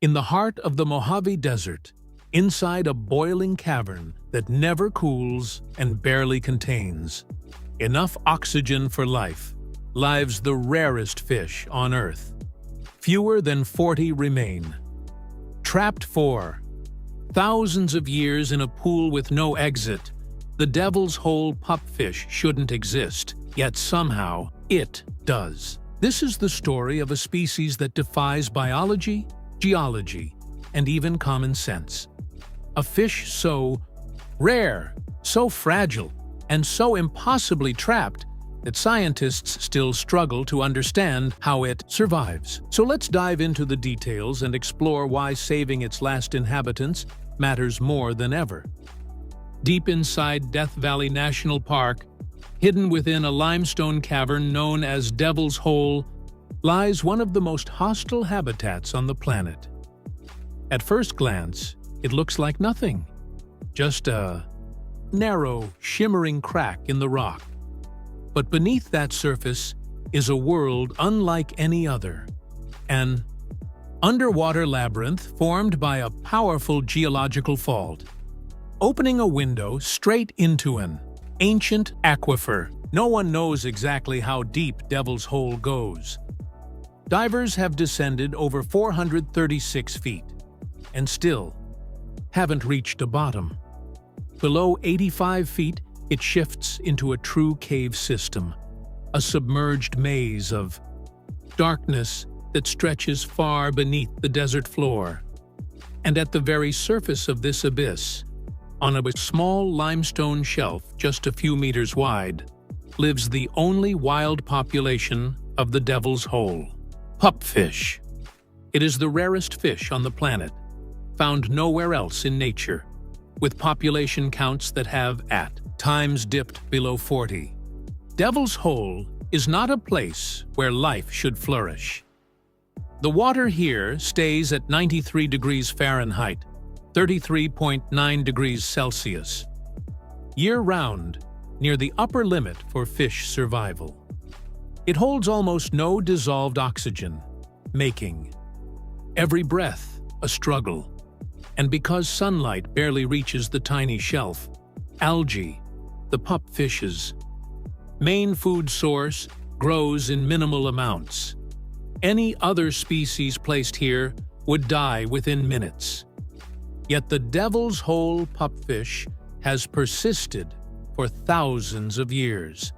In the heart of the Mojave Desert, inside a boiling cavern that never cools and barely contains enough oxygen for life, lives the rarest fish on Earth. Fewer than 40 remain. Trapped for thousands of years in a pool with no exit, the Devil's Hole pupfish shouldn't exist, yet somehow it does. This is the story of a species that defies biology, geology, and even common sense. A fish so rare, so fragile, and so impossibly trapped that scientists still struggle to understand how it survives. So let's dive into the details and explore why saving its last inhabitants matters more than ever. Deep inside Death Valley National Park, hidden within a limestone cavern known as Devil's Hole, lies one of the most hostile habitats on the planet. At first glance, it looks like nothing, just a narrow, shimmering crack in the rock. But beneath that surface is a world unlike any other, an underwater labyrinth formed by a powerful geological fault, opening a window straight into an ancient aquifer. No one knows exactly how deep Devil's Hole goes. Divers have descended over 436 feet, and still haven't reached a bottom. Below 85 feet, it shifts into a true cave system, a submerged maze of darkness that stretches far beneath the desert floor. And at the very surface of this abyss, on a small limestone shelf just a few meters wide, lives the only wild population of the Devil's Hole, pupfish. It is the rarest fish on the planet, found nowhere else in nature, with population counts that have at times dipped below 40. Devil's Hole is not a place where life should flourish. The water here stays at 93 degrees Fahrenheit, 33.9 degrees Celsius, year-round, near the upper limit for fish survival. It holds almost no dissolved oxygen, making every breath a struggle. And because sunlight barely reaches the tiny shelf, algae, the pupfish's main food source, grows in minimal amounts. Any other species placed here would die within minutes. Yet the Devil's Hole pupfish has persisted for thousands of years,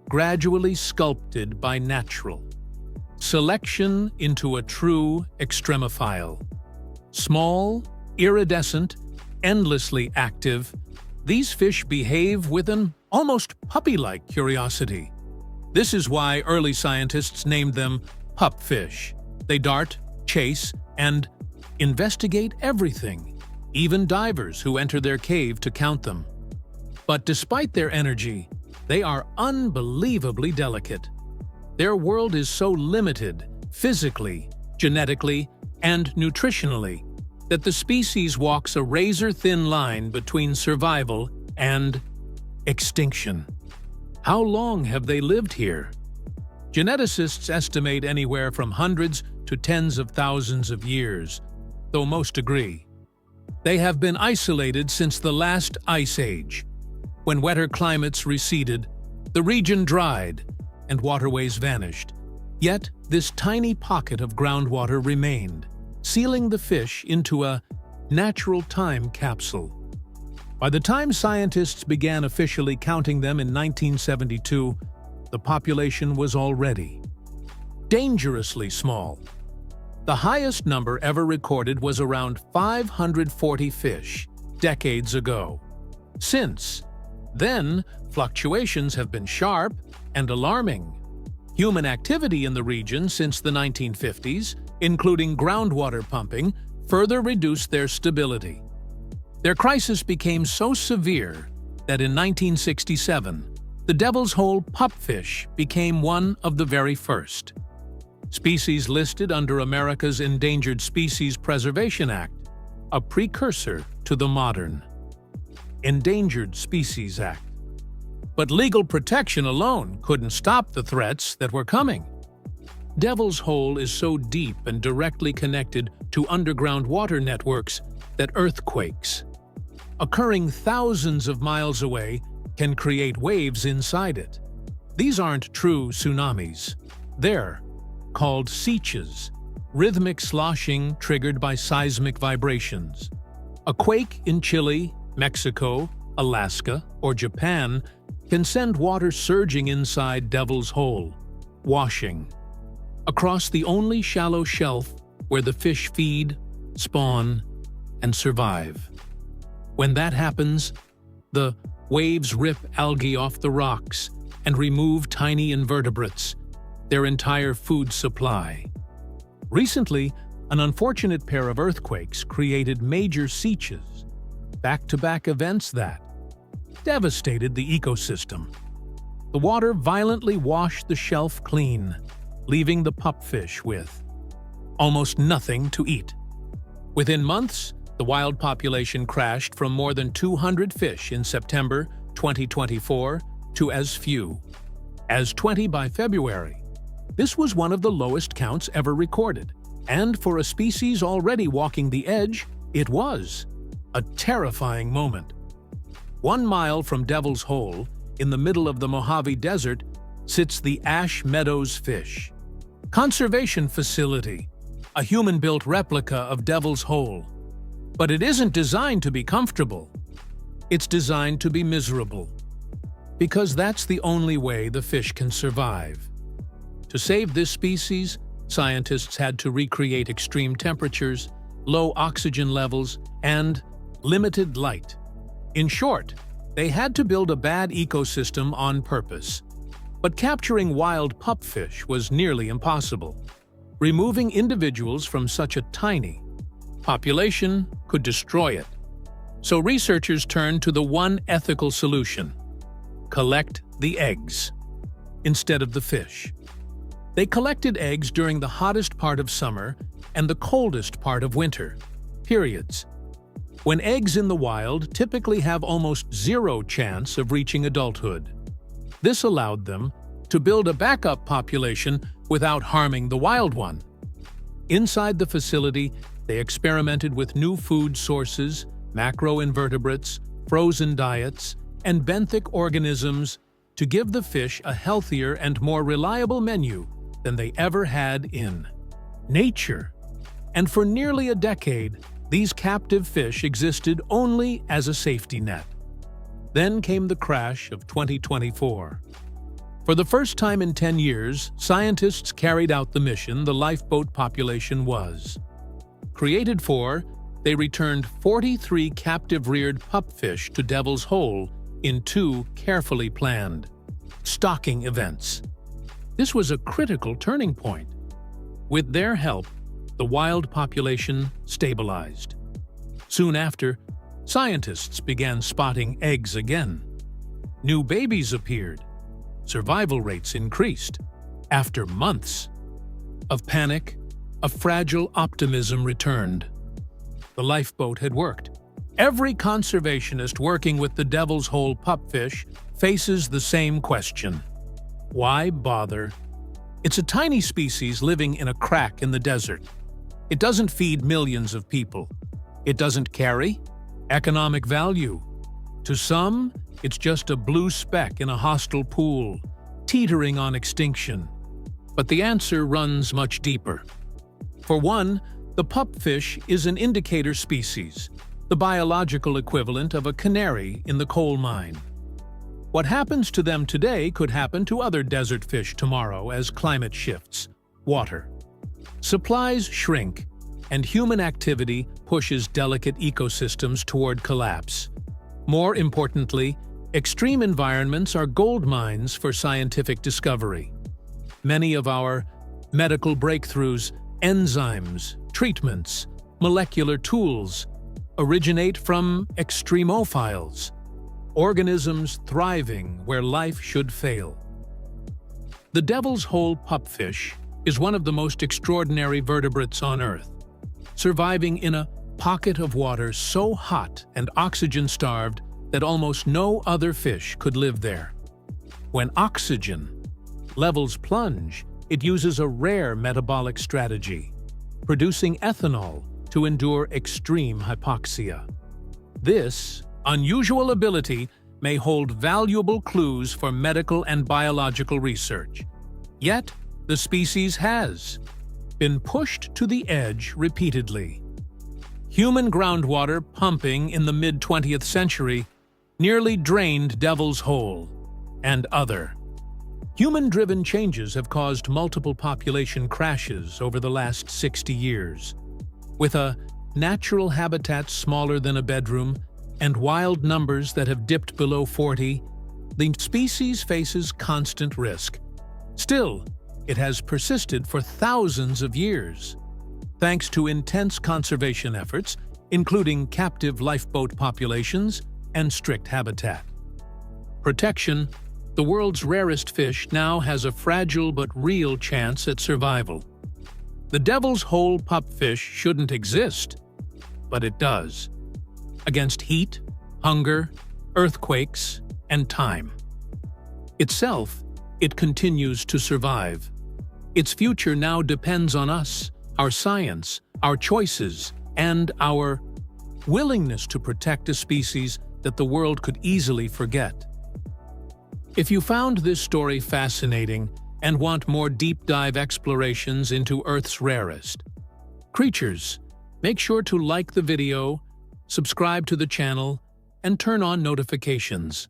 gradually sculpted by natural selection into a true extremophile. Small, iridescent, endlessly active, these fish behave with an almost puppy-like curiosity. This is why early scientists named them pupfish. They dart, chase, and investigate everything, even divers who enter their cave to count them. But despite their energy, they are unbelievably delicate. Their world is so limited, physically, genetically, and nutritionally, that the species walks a razor-thin line between survival and extinction. How long have they lived here? Geneticists estimate anywhere from hundreds to tens of thousands of years, though most agree. They have been isolated since the last ice age. When wetter climates receded, the region dried and waterways vanished. Yet this tiny pocket of groundwater remained, sealing the fish into a natural time capsule. By the time scientists began officially counting them in 1972, the population was already dangerously small. The highest number ever recorded was around 540 fish decades ago. Since then, fluctuations have been sharp and alarming. Human activity in the region since the 1950s, including groundwater pumping, further reduced their stability. Their crisis became so severe that in 1967, the Devil's Hole pupfish became one of the very first species listed under America's Endangered Species Preservation Act, a precursor to the modern Endangered Species Act. But legal protection alone couldn't stop the threats that were coming. Devil's Hole is so deep and directly connected to underground water networks that earthquakes, occurring thousands of miles away, can create waves inside it. These aren't true tsunamis. They're called seeches, rhythmic sloshing triggered by seismic vibrations. A quake in Chile, Mexico, Alaska, or Japan can send water surging inside Devil's Hole, washing across the only shallow shelf where the fish feed, spawn, and survive. When that happens, the waves rip algae off the rocks and remove tiny invertebrates, their entire food supply. Recently, an unfortunate pair of earthquakes created major seeches, back-to-back events that devastated the ecosystem. The water violently washed the shelf clean, leaving the pupfish with almost nothing to eat. Within months, the wild population crashed from more than 200 fish in September 2024 to as few as 20 by February. This was one of the lowest counts ever recorded, and for a species already walking the edge, it was a terrifying moment. 1 mile from Devil's Hole, in the middle of the Mojave Desert, sits the Ash Meadows Fish Conservation Facility, a human-built replica of Devil's Hole. But it isn't designed to be comfortable. It's designed to be miserable. Because that's the only way the fish can survive. To save this species, scientists had to recreate extreme temperatures, low oxygen levels, and limited light. In short, they had to build a bad ecosystem on purpose. But capturing wild pupfish was nearly impossible. Removing individuals from such a tiny population could destroy it. So researchers turned to the one ethical solution: collect the eggs instead of the fish. They collected eggs during the hottest part of summer and the coldest part of winter periods, when eggs in the wild typically have almost zero chance of reaching adulthood. This allowed them to build a backup population without harming the wild one. Inside the facility, they experimented with new food sources, macroinvertebrates, frozen diets, and benthic organisms to give the fish a healthier and more reliable menu than they ever had in nature. And for nearly a decade, these captive fish existed only as a safety net. Then came the crash of 2024. For the first time in 10 years, scientists carried out the mission the lifeboat population was created for. They returned 43 captive-reared pupfish to Devil's Hole in 2 carefully planned stocking events. This was a critical turning point. With their help, the wild population stabilized. Soon after, scientists began spotting eggs again. New babies appeared. Survival rates increased. After months of panic, a fragile optimism returned. The lifeboat had worked. Every conservationist working with the Devil's Hole pupfish faces the same question. Why bother? It's a tiny species living in a crack in the desert. It doesn't feed millions of people. It doesn't carry economic value. To some, it's just a blue speck in a hostile pool, teetering on extinction. But the answer runs much deeper. For one, the pupfish is an indicator species, the biological equivalent of a canary in the coal mine. What happens to them today could happen to other desert fish tomorrow as climate shifts, water supplies shrink, and human activity pushes delicate ecosystems toward collapse. More importantly, extreme environments are gold mines for scientific discovery. Many of our medical breakthroughs, enzymes, treatments, molecular tools originate from extremophiles, organisms thriving where life should fail. The Devil's Hole pupfish is one of the most extraordinary vertebrates on Earth, surviving in a pocket of water so hot and oxygen-starved that almost no other fish could live there. When oxygen levels plunge, it uses a rare metabolic strategy, producing ethanol to endure extreme hypoxia. This unusual ability may hold valuable clues for medical and biological research. Yet, the species has been pushed to the edge repeatedly. Human groundwater pumping in the mid-20th century nearly drained Devil's Hole, and other human-driven changes have caused multiple population crashes over the last 60 years. With a natural habitat smaller than a bedroom and wild numbers that have dipped below 40, the species faces constant risk. Still, it has persisted for thousands of years, thanks to intense conservation efforts, including captive lifeboat populations and strict habitat protection. The world's rarest fish now has a fragile but real chance at survival. The Devil's Hole pupfish shouldn't exist, but it does. Against heat, hunger, earthquakes, and time. Itself, it continues to survive. Its future now depends on us, our science, our choices, and our willingness to protect a species that the world could easily forget. If you found this story fascinating and want more deep-dive explorations into Earth's rarest creatures, make sure to like the video, subscribe to the channel, and turn on notifications.